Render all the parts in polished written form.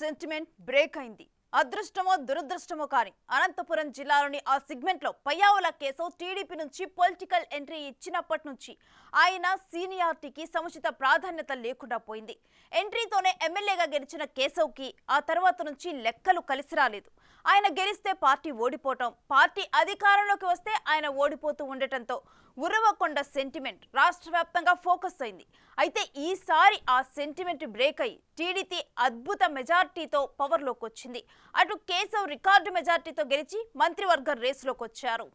Sentiment break అయింది. అదృష్టమో దురదృష్టమో కానీ అనంతపురం జిల్లాలోని ఆ సెగ్మెంట్లో పయ్యావుల కేశవ్ టీడీపీ నుంచి పొలిటికల్ ఎంట్రీ ఇచ్చినప్పటి నుంచి ఆయన సీనియారిటీకి సముచిత ప్రాధాన్యత లేకుండా పోయింది. ఎంట్రీతోనే ఎమ్మెల్యేగా గెలిచిన కేశవ్కి ఆ తర్వాత నుంచి లెక్కలు కలిసి రాలేదు. ఆయన గెలిస్తే పార్టీ ఓడిపోవటం, పార్టీ అధికారంలోకి వస్తే ఆయన ఓడిపోతూ ఉండటంతో ఉరవకొండ సెంటిమెంట్ రాష్ట్ర వ్యాప్తంగా ఫోకస్ అయింది. అయితే ఈసారి ఆ సెంటిమెంట్ బ్రేక్ అయ్యి టీడీపీ అద్భుత మెజార్టీతో పవర్లోకి వచ్చింది. అటు కేశవ్ రికార్డు మెజార్టీతో గెలిచి మంత్రివర్గ రేసులోకి వచ్చారు.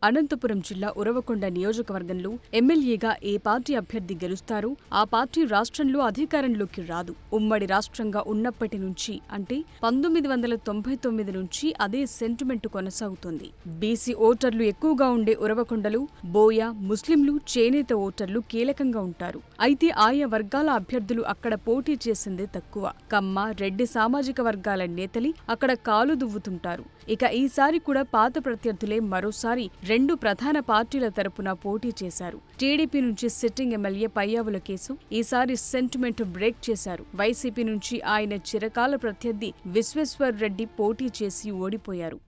అనంతపురం జిల్లా ఉరవకొండ నియోజకవర్గంలో ఎమ్మెల్యేగా ఏ పార్టీ అభ్యర్థి గెలుస్తారో ఆ పార్టీ రాష్ట్రంలో అధికారంలోకి రాదు. ఉమ్మడి రాష్ట్రంగా ఉన్నప్పటి నుంచి అంటే 1999 నుంచి అదే సెంటిమెంట్ కొనసాగుతోంది. బీసీ ఓటర్లు ఎక్కువగా ఉండే ఉరవకొండలో బోయ, ముస్లింలు, చేనేత ఓటర్లు కీలకంగా ఉంటారు. అయితే ఆయా వర్గాల అభ్యర్థులు అక్కడ పోటీ చేసిందే తక్కువ. కమ్మ, రెడ్డి సామాజిక వర్గాల నేతలి అక్కడ కాలు దువ్వుతుంటారు. ఇక ఈసారి కూడా పాత ప్రత్యర్థులే మరోసారి రెండు ప్రధాన పార్టీల తరపున పోటీ చేశారు. టీడీపీ నుంచి సిట్టింగ్ ఎమ్మెల్యే పయ్యావుల కేశవ్ ఈసారి సెంటిమెంట్ బ్రేక్ చేశారు. వైసీపీ నుంచి ఆయన చిరకాల ప్రత్యర్థి విశ్వేశ్వర్ రెడ్డి పోటీ చేసి ఓడిపోయారు.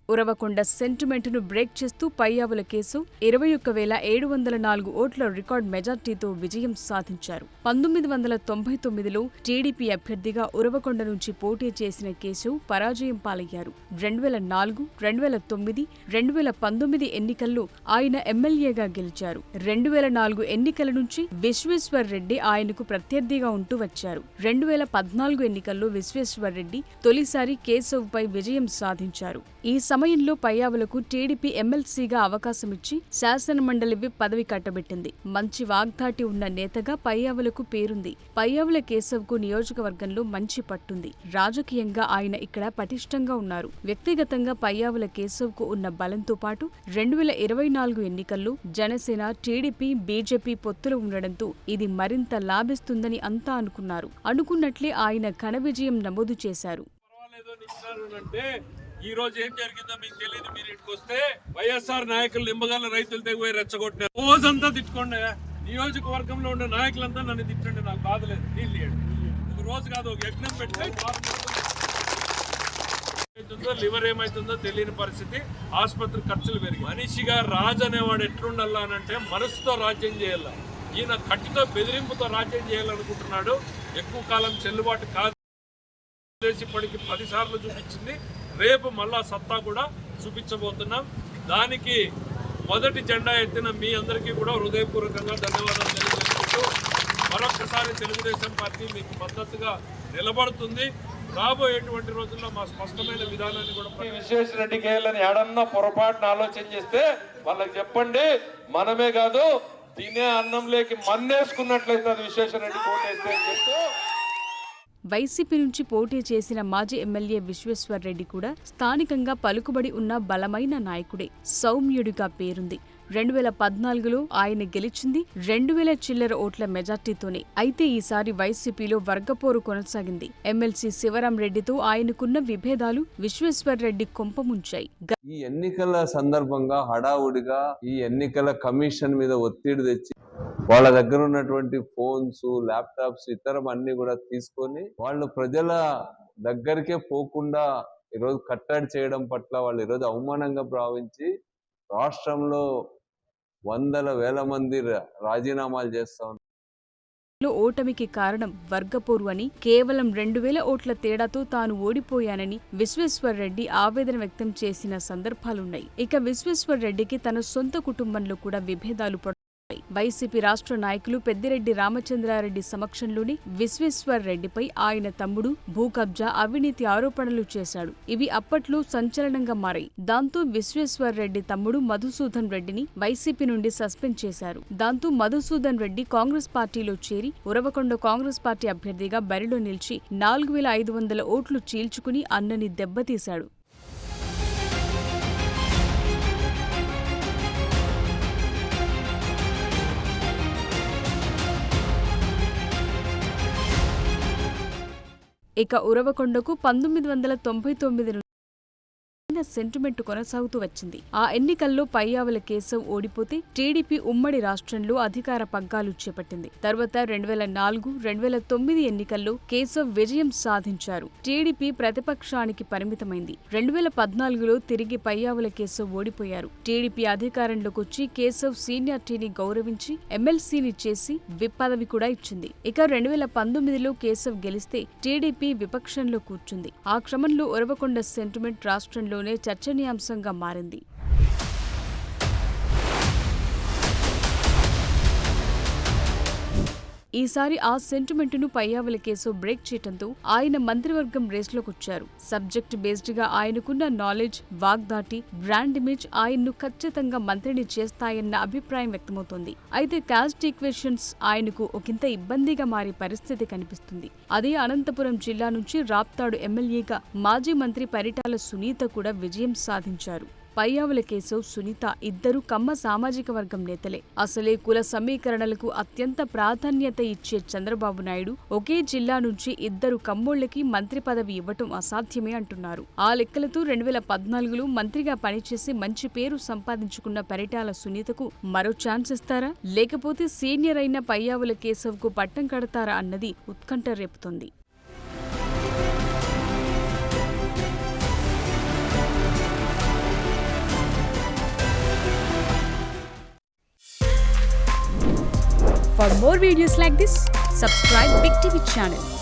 ఉరవకొండ సెంటిమెంట్ను బ్రేక్ చేస్తూ పయ్యావుల కేశవ్ 21,704 ఓట్ల రికార్డ్ మెజార్టీతో విజయం సాధించారు. 1999లో టీడీపీ అభ్యర్థిగా ఉరవకొండ నుంచి పోటీ చేసిన కేశవ్ పరాజయం పాలయ్యారు. 2004, 2009, 2019 ఎన్నికల్లో ఆయన ఎమ్మెల్యేగా గెలిచారు. 2004 ఎన్నికల నుంచి విశ్వేశ్వర్ రెడ్డి ఆయనకు ప్రత్యర్థిగా ఉంటూ వచ్చారు. 2014 ఎన్నికల్లో విశ్వేశ్వర్ రెడ్డి తొలిసారి కేశవ్ పై విజయం సాధించారు. ఈ సమయంలో పయ్యావులకు టీడీపీ ఎమ్మెల్సీగా అవకాశమిచ్చి శాసనమండలి విప్ పదవి కట్టబెట్టింది. మంచి వాగ్దాటి ఉన్న నేతగా పయ్యావులకు పేరుంది. పయ్యావుల కేశవ్కు నియోజకవర్గంలో మంచి పట్టుంది. రాజకీయంగా ఆయన ఇక్కడ పటిష్టంగా ఉన్నారు. వ్యక్తిగతంగా పయ్యావుల కేశవ్కు ఉన్న బలంతో పాటు 2024 ఎన్నికల్లో జనసేన, టీడీపీ, బీజేపీ పొత్తులు ఉండడంతో ఇది మరింత లాభిస్తుందని అంతా అనుకున్నారు. అనుకున్నట్లే ఆయన ఘన విజయం నమోదు చేశారు. ఈ రోజు ఏం జరిగిందో మీకు తెలియదు. మీరు ఇంటికి వస్తే వైఎస్ఆర్ నాయకులు నిమ్మగల రైతులు తెగిపోయి రెచ్చగొట్టినారు. రోజంతా తిట్టుకోండి. నియోజకవర్గంలో ఉన్న నాయకులంతా నన్ను తిట్టండి, నాకు బాధలేదు. నీళ్ళు ఒక రోజు కాదు, ఒక యజ్ఞం పెడితే లివర్ ఏమైతుందో తెలియని పరిస్థితి. ఆసుపత్రి ఖర్చులు పెరిగి మనిషిగా రాజు అనేవాడు ఎట్లుండాలా అంటే మనసుతో రాజ్యం చేయాల. ఈయన కట్టితో బెదిరింపుతో రాజ్యం చేయాలనుకుంటున్నాడు. ఎక్కువ కాలం చెల్లుబాటు కాదు. ఇప్పటికి 10 సార్లు చూపించింది. రేపు మళ్ళా సత్తా కూడా చూపించబోతున్నాం. దానికి మొదటి జెండా ఎత్తిన మీ అందరికీ కూడా హృదయపూర్వకంగా ధన్యవాదాలు తెలియజేసుకుంటూ మరొకసారి తెలుగుదేశం పార్టీ మీకు మద్దతుగా నిలబడుతుంది. రాబోయేటువంటి రోజుల్లో మా స్పష్టమైన విధానాన్ని కూడా విశ్వేశ్వర రెడ్డికి వేయాలని ఏడన్నా పొరపాటున ఆలోచన చేస్తే వాళ్ళకి చెప్పండి. మనమే కాదు, తినే అన్నంలోకి మన్నేసుకున్నట్లయితే అది విశ్వేశ్వర రెడ్డి కోటేస్తే అని చెప్తూ వైసీపీ నుంచి పోటీ చేసిన మాజీ ఎమ్మెల్యే విశ్వేశ్వర్ రెడ్డి కూడా స్థానికంగా పలుకుబడి ఉన్న బలమైన నాయకుడే. సౌమ్యుడిగా పేరుంది. 2014లో ఆయన గెలిచింది 2000 చిల్లర ఓట్ల మెజార్టీతోనే. అయితే ఈసారి వైసీపీలో వర్గపోరు కొనసాగింది. ఎమ్మెల్సీ శివరాం రెడ్డితో ఆయనకున్న విభేదాలు విశ్వేశ్వర్ రెడ్డి కొంపముంచాయి. ఈ ఎన్నికల సందర్భంగా హడావుడిగా ఈ ఎన్నికల కమిషన్ మీద ఒత్తిడి తెచ్చి వాళ్ళ దగ్గర ఉన్నటువంటి ఫోన్స్, ల్యాప్టాప్స్, ఇతరం అన్ని కూడా తీసుకొని వాళ్ళు ప్రజల దగ్గరికే పోకుండా ఈరోజు కట్టడి చేయడం పట్ల వాళ్ళు ఈరోజు అవమానంగా భావించి రాష్ట్రంలో వందల వేల మంది రాజీనామాలు చేస్తా ఉన్నారు. ఓటమికి కారణం వర్గపోరు అని, కేవలం 2000 ఓట్ల తేడాతో తాను ఓడిపోయానని విశ్వేశ్వర్ రెడ్డి ఆవేదన వ్యక్తం చేసిన సందర్భాలున్నాయి. ఇక విశ్వేశ్వర్ రెడ్డికి తన సొంత కుటుంబంలో కూడా విభేదాలు పడుతున్నాయి. వైసీపీ రాష్ట్ర నాయకులు పెద్దిరెడ్డి రామచంద్రారెడ్డి సమక్షంలోనే విశ్వేశ్వర్ రెడ్డిపై ఆయన తమ్ముడు భూ కబ్జా, అవినీతి ఆరోపణలు చేశాడు. ఇవి అప్పట్లో సంచలనంగా మారాయి. దాంతో విశ్వేశ్వర్ రెడ్డి తమ్ముడు మధుసూదన్ రెడ్డిని వైసీపీ నుండి సస్పెండ్ చేశారు. దాంతో మధుసూదన్ రెడ్డి కాంగ్రెస్ పార్టీలో చేరి ఉరవకొండ కాంగ్రెస్ పార్టీ అభ్యర్థిగా బరిలో నిలిచి 4500 ఓట్లు చీల్చుకుని అన్నని దెబ్బతీశాడు. ఇక ఉరవకొండకు 1999 నుంచి సెంటిమెంట్ కొనసాగుతూ వచ్చింది. ఆ ఎన్నికల్లో పయ్యావుల కేశవ్ ఓడిపోతే టీడీపీ ఉమ్మడి రాష్ట్రంలో అధికార పగ్గాలు చేపట్టింది. తర్వాత 2004, 2009 ఎన్నికల్లో కేశవ్ విజయం సాధించారు. టీడీపీ ప్రతిపక్షానికి పరిమితమైంది. 2014లో తిరిగి పయ్యావుల కేశవ్ ఓడిపోయారు. టీడీపీ అధికారంలోకి వచ్చి కేశవ్ సీనియారిటీని గౌరవించి ఎమ్మెల్సీని చేసి విప్ పదవి కూడా ఇచ్చింది. ఇక 2019లో కేశవ్ గెలిస్తే టీడీపీ విపక్షంలో కూర్చుంది. ఆ క్రమంలో ఉరవకొండ సెంటిమెంట్ రాష్ట్రంలోనే చర్చనీయాంశంగా మారింది. ఈసారి ఆ సెంటిమెంటును పయ్యావుల కేశవ్ బ్రేక్ చేయడంతో ఆయన మంత్రివర్గం రేస్లోకొచ్చారు. సబ్జెక్ట్ బేస్డ్ గా ఆయనకున్న నాలెడ్జ్, వాగ్దాటి, బ్రాండ్ ఇమేజ్ ఆయన్ను ఖచ్చితంగా మంత్రిని చేస్తాయన్న అభిప్రాయం వ్యక్తమవుతోంది. అయితే కాస్ట్ ఈక్వేషన్స్ ఆయనకు ఒకంత ఇబ్బందిగా మారే పరిస్థితి కనిపిస్తుంది. అదే అనంతపురం జిల్లా నుంచి రాప్తాడు ఎమ్మెల్యేగా మాజీ మంత్రి పరిటాల సునీత కూడా విజయం సాధించారు. పయ్యావుల కేశవ్, సునీత ఇద్దరు కమ్మ సామాజిక వర్గం నేతలే. అసలే కుల సమీకరణలకు అత్యంత ప్రాధాన్యత ఇచ్చే చంద్రబాబు నాయుడు ఒకే జిల్లా నుంచి ఇద్దరు కమ్మోళ్లకి మంత్రి పదవి ఇవ్వటం అసాధ్యమే అంటున్నారు. ఆ లెక్కలతో 2014లో మంత్రిగా పనిచేసి మంచి పేరు సంపాదించుకున్న పరిటాల సునీతకు మరో ఛాన్స్ ఇస్తారా, లేకపోతే సీనియర్ అయిన పయ్యావుల కేశవ్ కు పట్టం కడతారా అన్నది ఉత్కంఠ రేపుతోంది. For more videos like this, subscribe Big TV channel.